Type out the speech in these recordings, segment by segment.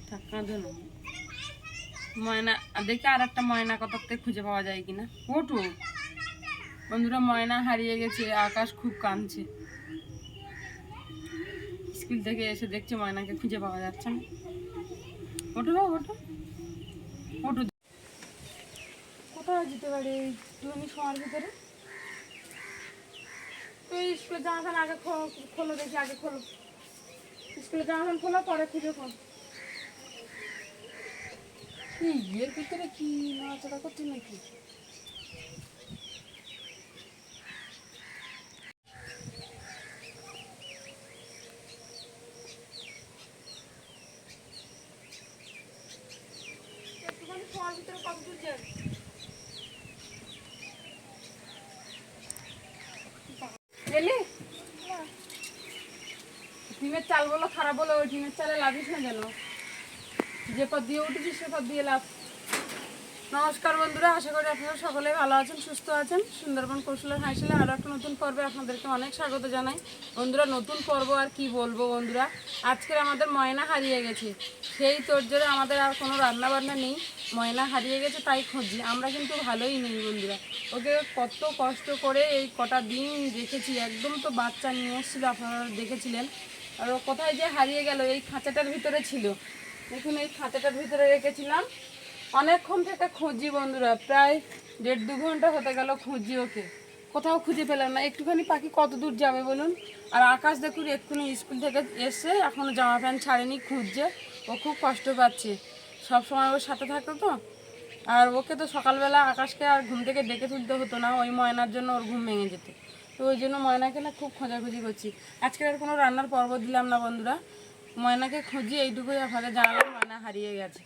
থাক কাঁদো না। ময়না দেখি আর একটা ময়না কোথাতে খুঁজে পাওয়া যায় কিনা। ওঠো বন্ধুরা, ময়না হারিয়ে গেছে। আকাশ খুব কাঁদছে, স্কুল থেকে এসে দেখছে ময়নাকে খুঁজে পাওয়া যাচ্ছে না। ওঠো বাবা, ওঠো ওঠো। কোথায় যেতে পারে একটুখানি সময়ের ভিতরে? তুই স্কুলে জামা প্যান্ট আগে খোলো দেখি, আগে খোলো স্কুলে জামা প্যান্ট খোলো, পরে খুঁজে খোল। কি এর ভিতরে কি নড়াচড়া করছে নাকি? একটুখানি সময়ের ভিতরে কত দূর যায়? গেলি ডিমের চাল বলো খারাপ বলো, ওই ডিমের চালে লাভিস না যেন। যে পদ দিয়ে উঠেছিস সে পদ দিয়ে লাভ। নমস্কার বন্ধুরা, আশা করি আপনারা সকলেই ভালো আছেন, সুস্থ আছেন। সুন্দরবন কৌশলের হাসিলে আরও একটা নতুন পর্বে আপনাদেরকে অনেক স্বাগত জানাই। বন্ধুরা, নতুন পর্ব আর কি বলবো বন্ধুরা, আজকের আমাদের ময়না হারিয়ে গেছে। সেই তোড়জোড়ে আমাদের আর কোনো রান্না বান্না নেই, ময়না হারিয়ে গেছে তাই খুঁজি। আমরা কিন্তু ভালোই নেই বন্ধুরা, ওকে কত কষ্ট করে এই কটা দিন রেখেছি। একদম তো বাচ্চা নিয়ে এসেছিলো, আপনারা দেখেছিলেন। আর ও কোথায় যে হারিয়ে গেল, এই খাঁচাটার ভিতরে ছিল। দেখুন এই খাঁচাটার ভিতরে রেখেছিলাম, অনেকক্ষণ থেকে খুঁজি বন্ধুরা, প্রায় 1.5-2 ঘন্টা হতে গেল খুঁজি ওকে, কোথাও খুঁজে পেলাম না। একটুখানি পাখি কত দূর যাবে বলুন? আর আকাশ দেখুন এক্ষুনি স্কুল থেকে এসে এখনও জামা প্যান্ট ছাড়েনি, খুঁজছে। ও খুব কষ্ট পাচ্ছে, সব সময় ওর সাথে থাকতো তো। আর ওকে তো সকালবেলা আকাশকে আর ঘুম থেকে ডেকে তুলতে হতো না, ওই ময়নার জন্য ওর ঘুম ভেঙে যেত। তো ওই জন্য ময়নাকে না খুব খোঁজাখুঁজি করছি। আজকে আর কোনো রান্নার পর্ব দিলাম না বন্ধুরা, ময়নাকে খুঁজি এইটুকুই আপনাকে জানালাম, ময়না হারিয়ে গেছে।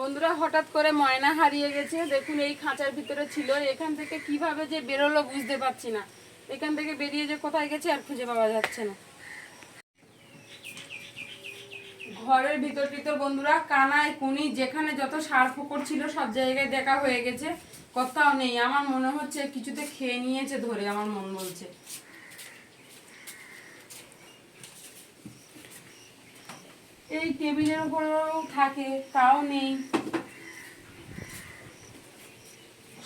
বন্ধুরা, হঠাৎ করে ময়না হারিয়ে গেছে। দেখুন এই খাঁচার ভিতরে ছিল, এখান থেকে কিভাবে যে বেরোলো বুঝতে পারছি না। এখান থেকে বেরিয়ে যে কোথায় গেছে আর খুঁজে পাওয়া যাচ্ছে না। ঘরের ভিতর টিতর বন্ধুরা কানায় কুনি যেখানে যত সার ফোকর ছিল সব জায়গায় দেখা হয়ে গেছে, কোথাও নেই। আমার মনে হচ্ছে কিছুতে খেয়ে নিয়েছে ধরে, আমার মন বলছে। এই টেবিলের উপরেও থাকে, তাও নেই।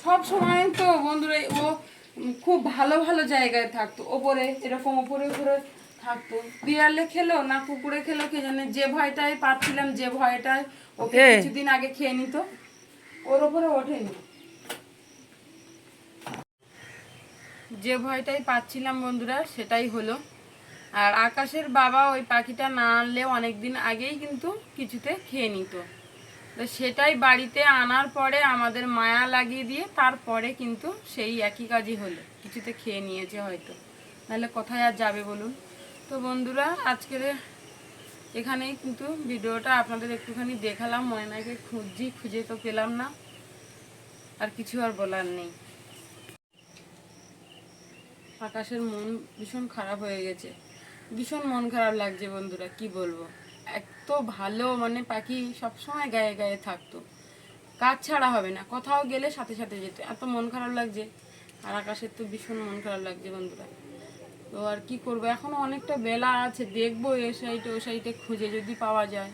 সব সময় তো বন্ধুরা ও খুব ভালো ভালো জায়গায় থাকতো, ওপরে এরকম ওপরে উপরে থাকতো। বিড়ালে খেলো না কুকুরে খেলো কে জানে, যে ভয়টায় পাচ্ছিলাম, যে ভয়টায় ওকে কিছুদিন আগে খেয়ে নিত, ওর ওপরে ওঠেনি। যে ভয়টাই পাচ্ছিলাম বন্ধুরা সেটাই হলো। আর আকাশের বাবা ওই পাখিটা না আনলেও অনেকদিন আগেই কিন্তু কিছুতে খেয়ে নিত। তো সেটাই বাড়িতে আনার পরে আমাদের মায়া লাগিয়ে দিয়ে তারপরে কিন্তু সেই একই কাজই হলো, কিছুতে খেয়ে নিয়েছে হয়তো, নাহলে কোথায় আর যাবে বলুন। তো বন্ধুরা, আজকের এখানেই কিন্তু ভিডিওটা আপনাদের একটুখানি দেখালাম। ময়নাকে খুঁজছি, খুঁজে তো পেলাম না, আর কিছু আর বলার নেই। আকাশের মন ভীষণ খারাপ হয়ে গেছে, ভীষণ মন খারাপ লাগছে বন্ধুরা, কি বলবো। এত ভালো মানে পাখি সবসময় গায়ে গায়ে থাকতো, কাজ ছাড়া হবে না, কোথাও গেলে সাথে সাথে যেত। এত মন খারাপ লাগছে, আর আকাশের তো ভীষণ মন খারাপ লাগছে বন্ধুরা। তো আর কি করবো, এখনো অনেকটা বেলা আছে, দেখবো এ সাইডে ও সাইডে খুঁজে যদি পাওয়া যায়।